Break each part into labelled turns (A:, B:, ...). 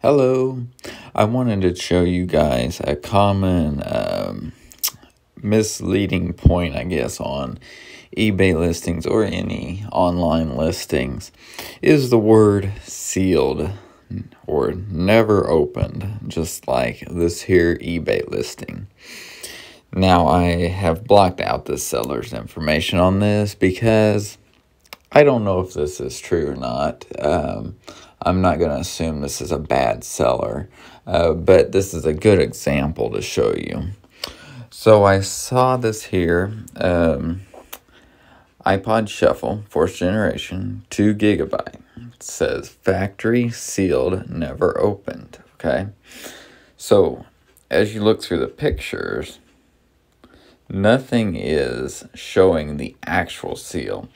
A: Hello, I wanted to show you guys a common misleading point, I guess, on eBay listings or any online listings is the word sealed or never opened, just like this here eBay listing. Now, I have blocked out the seller's information on this because I don't know if this is true or not. I'm not going to assume this is a bad seller, but this is a good example to show you. So I saw this here, iPod Shuffle, 4th generation, 2 gigabyte. It says factory sealed, never opened, okay? So as you look through the pictures, nothing is showing the actual seal.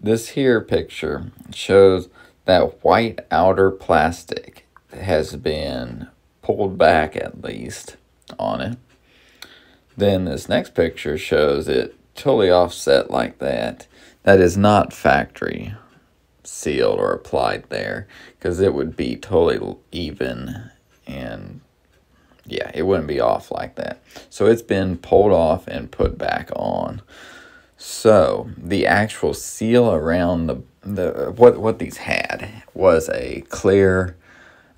A: This here picture shows that white outer plastic has been pulled back at least on it. Then this next picture shows it totally offset like that. That is not factory sealed or applied there, because it would be totally even and yeah, it wouldn't be off like that. So it's been pulled off and put back on. So the actual seal around what these had was a clear,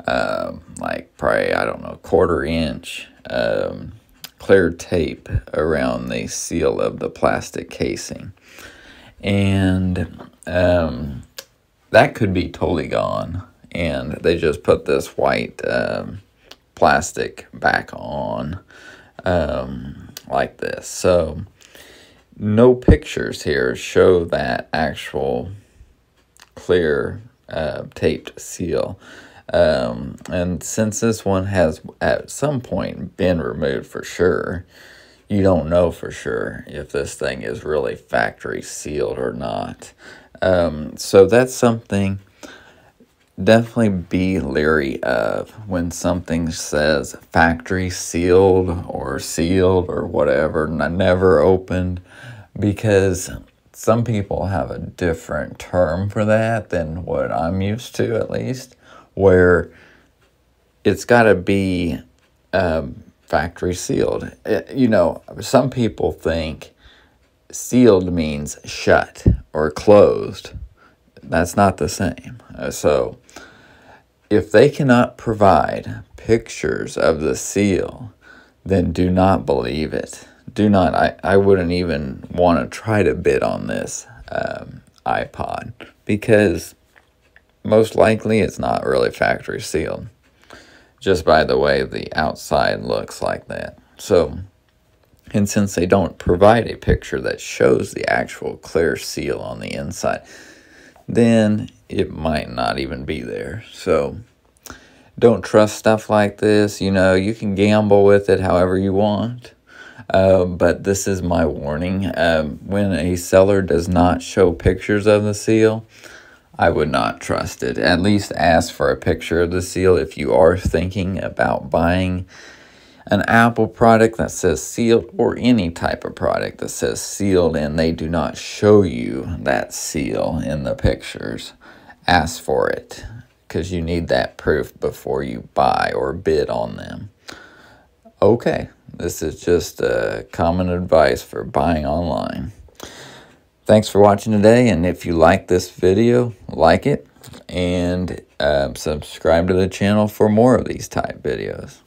A: like probably, I don't know, 1/4 inch clear tape around the seal of the plastic casing. And that could be totally gone. And they just put this white plastic back on like this. So no pictures here show that actual clear taped seal. And since this one has at some point been removed for sure, you don't know for sure if this thing is really factory sealed or not. So that's something definitely be leery of when something says factory sealed or whatever, never opened, because some people have a different term for that than what I'm used to, at least, where it's got to be factory sealed. You know, some people think sealed means shut or closed. That's not the same. So if they cannot provide pictures of the seal, then do not believe it. Do not. I wouldn't even want to try to bid on this iPod, because most likely it's not really factory sealed, just by the way the outside looks like that. So, and since they don't provide a picture that shows the actual clear seal on the inside, then it might not even be there. So don't trust stuff like this. You know, you can gamble with it however you want, but this is my warning. When a seller does not show pictures of the seal, I would not trust it. At least ask for a picture of the seal if you are thinking about buying an Apple product that says sealed, or any type of product that says sealed and they do not show you that seal in the pictures. Ask for it, because you need that proof before you buy or bid on them. Okay, this is just common advice for buying online. Thanks for watching today, and if you like this video, like it, and subscribe to the channel for more of these type videos.